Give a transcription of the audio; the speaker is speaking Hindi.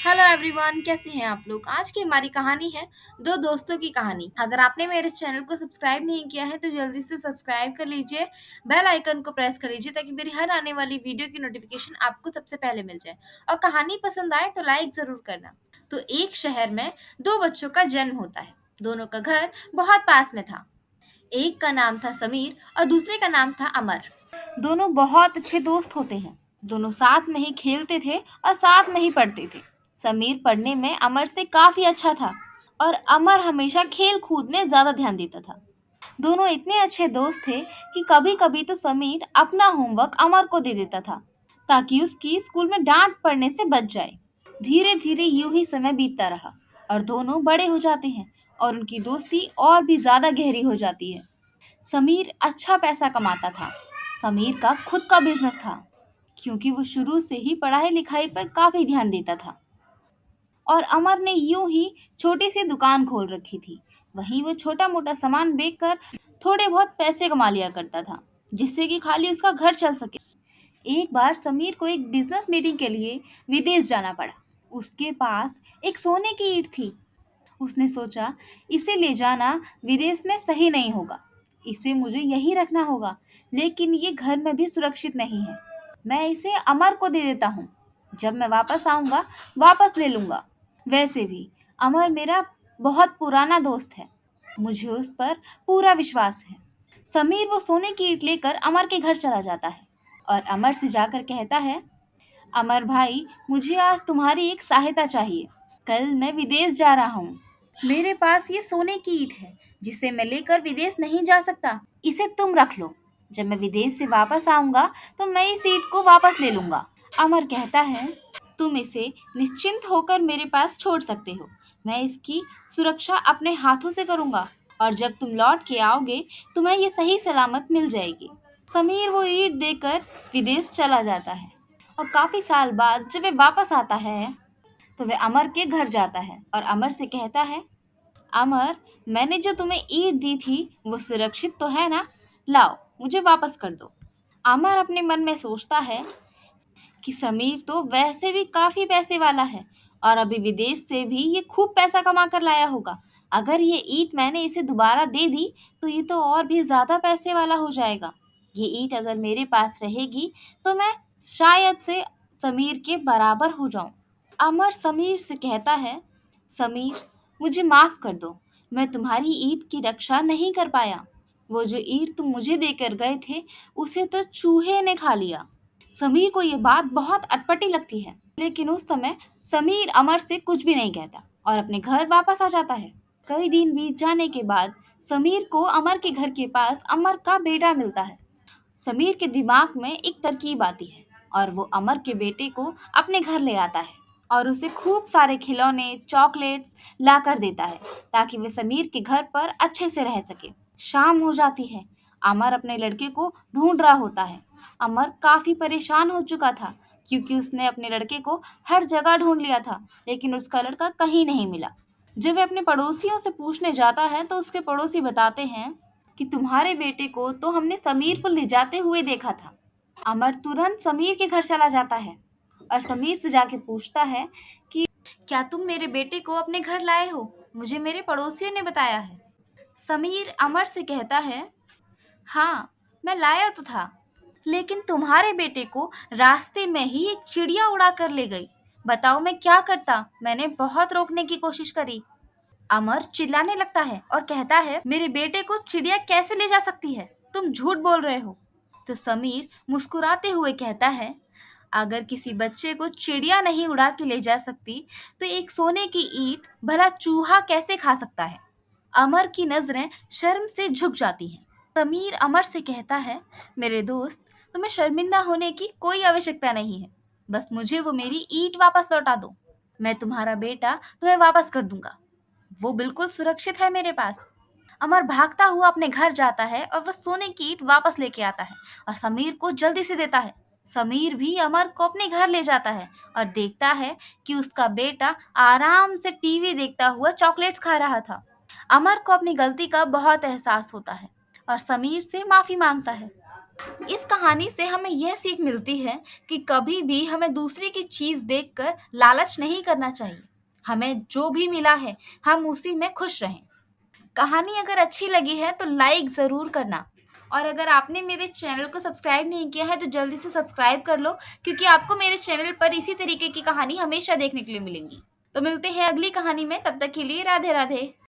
हेलो एवरीवन, कैसे हैं आप लोग। आज की हमारी कहानी है दो दोस्तों की कहानी। अगर आपने मेरे चैनल को सब्सक्राइब नहीं किया है तो जल्दी से सब्सक्राइब कर लीजिए। बेल आइकन को प्रेस कर लीजिए ताकि मेरी हर आने वाली वीडियो की नोटिफिकेशन आपको सबसे पहले मिल जाए। और कहानी पसंद आए तो लाइक जरूर करना। तो एक शहर में दो बच्चों का जन्म होता है। दोनों का घर बहुत पास में था। एक का नाम था समीर और दूसरे का नाम था अमर। दोनों बहुत अच्छे दोस्त होते हैं। दोनों साथ में ही खेलते थे और साथ में ही पढ़ते थे। समीर पढ़ने में अमर से काफी अच्छा था और अमर हमेशा खेल कूद में ज्यादा ध्यान देता था। दोनों इतने अच्छे दोस्त थे कि कभी कभी तो समीर अपना होमवर्क अमर को दे देता था ताकि उसकी स्कूल में डांट पड़ने से बच जाए। धीरे धीरे यूं ही समय बीतता रहा और दोनों बड़े हो जाते हैं और उनकी दोस्ती और भी ज्यादा गहरी हो जाती है। समीर अच्छा पैसा कमाता था। समीर का खुद का बिजनेस था क्योंकि वो शुरू से ही पढ़ाई लिखाई पर काफी ध्यान देता था। और अमर ने यूं ही छोटी सी दुकान खोल रखी थी। वहीं वो छोटा मोटा सामान बेचकर थोड़े बहुत पैसे कमा लिया करता था जिससे कि खाली उसका घर चल सके। एक बार समीर को एक बिजनेस मीटिंग के लिए विदेश जाना पड़ा। उसके पास एक सोने की ईंट थी। उसने सोचा, इसे ले जाना विदेश में सही नहीं होगा। इसे मुझे यहीं रखना होगा, लेकिन ये घर में भी सुरक्षित नहीं है। मैं इसे अमर को दे देता हूँ। जब मैं वापस आऊंगा वापस ले लूंगा। वैसे भी अमर मेरा बहुत पुराना दोस्त है। मुझे उस पर पूरा विश्वास है। समीर वो सोने की ईंट लेकर अमर के घर चला जाता है और अमर से जाकर कहता है, अमर भाई, मुझे आज तुम्हारी एक सहायता चाहिए। कल मैं विदेश जा रहा हूँ। मेरे पास ये सोने की ईंट है जिसे मैं लेकर विदेश नहीं जा सकता। इसे तुम रख लो। जब मैं विदेश से वापस आऊंगा तो मैं इस ईंट को वापस ले लूंगा। अमर कहता है, तुम इसे निश्चिंत होकर मेरे पास छोड़ सकते हो। मैं इसकी सुरक्षा अपने हाथों से करूंगा और जब तुम लौट के आओगे तुम्हें ये सही सलामत मिल जाएगी। समीर वो ईंट देकर विदेश चला जाता है और काफी साल बाद जब वह वापस आता है तो वह अमर के घर जाता है और अमर से कहता है, अमर, मैंने जो तुम्हें ईंट दी थी वो सुरक्षित तो है ना? लाओ, मुझे वापस कर दो। अमर अपने मन में सोचता है कि समीर तो वैसे भी काफी पैसे वाला है और अभी विदेश से भी ये खूब पैसा कमा कर लाया होगा। अगर ये ईंट मैंने इसे दोबारा दे दी तो ये तो और भी ज्यादा पैसे वाला हो जाएगा। ये ईंट अगर मेरे पास रहेगी तो मैं शायद से समीर के बराबर हो जाऊं। अमर समीर से कहता है, समीर, मुझे माफ कर दो। मैं तुम्हारी ईंट की रक्षा नहीं कर पाया। वो जो ईंट तुम मुझे देकर गए थे उसे तो चूहे ने खा लिया। समीर को ये बात बहुत अटपटी लगती है, लेकिन उस समय समीर अमर से कुछ भी नहीं कहता और अपने घर वापस आ जाता है। कई दिन बीत जाने के बाद समीर को अमर के घर के पास अमर का बेटा मिलता है। समीर के दिमाग में एक तरकीब आती है और वो अमर के बेटे को अपने घर ले आता है और उसे खूब सारे खिलौने, चॉकलेट्स ला कर देता है ताकि वे समीर के घर पर अच्छे से रह सके। शाम हो जाती है। अमर अपने लड़के को ढूंढ रहा होता है। अमर काफी परेशान हो चुका था क्योंकि उसने अपने लड़के को हर जगह ढूंढ लिया था, लेकिन उसका लड़का कहीं नहीं मिला। जब वह अपने पड़ोसियों से पूछने जाता है तो उसके पड़ोसी बताते हैं कि तुम्हारे बेटे को तो हमने समीर को ले जाते हुए देखा था। अमर तुरंत समीर के घर चला जाता है और समीर से जाके पूछता है कि क्या तुम मेरे बेटे को अपने घर लाए हो? मुझे मेरे पड़ोसियों ने बताया है। समीर अमर से कहता है, हाँ, मैं लाया तो था, लेकिन तुम्हारे बेटे को रास्ते में ही एक चिड़िया उड़ा कर ले गई। बताओ मैं क्या करता? मैंने बहुत रोकने की कोशिश करी। अमर चिल्लाने लगता है और कहता है, मेरे बेटे को चिड़िया कैसे ले जा सकती है? तुम झूठ बोल रहे हो। तो समीर मुस्कुराते हुए कहता है, अगर किसी बच्चे को चिड़िया नहीं उड़ा के ले जा सकती तो एक सोने की ईंट भला चूहा कैसे खा सकता है? अमर की नजरें शर्म से झुक जाती हैं। समीर अमर से कहता है, मेरे दोस्त, तुम्हें शर्मिंदा होने की कोई आवश्यकता नहीं है। बस मुझे वो मेरी ईंट वापस लौटा दो। मैं तुम्हारा बेटा तुम्हें वापस कर दूंगा। वो बिल्कुल सुरक्षित है मेरे पास। अमर भागता हुआ अपने घर जाता है और वह सोने की ईंट वापस लेके आता है और समीर को जल्दी से देता है। समीर भी अमर को अपने घर ले जाता है और देखता है कि उसका बेटा आराम से टीवी देखता हुआ चॉकलेट्स खा रहा था। अमर को अपनी गलती का बहुत एहसास होता है और समीर से माफी मांगता है। इस कहानी से हमें यह सीख मिलती है कि कभी भी हमें दूसरे की चीज़ देखकर लालच नहीं करना चाहिए। हमें जो भी मिला है, हम उसी में खुश रहें। कहानी अगर अच्छी लगी है तो लाइक ज़रूर करना और अगर आपने मेरे चैनल को सब्सक्राइब नहीं किया है तो जल्दी से सब्सक्राइब कर लो, क्योंकि आपको मेरे चैनल पर इसी तरीके की कहानी हमेशा देखने के लिए मिलेंगी। तो मिलते हैं अगली कहानी में, तब तक के लिए राधे राधे।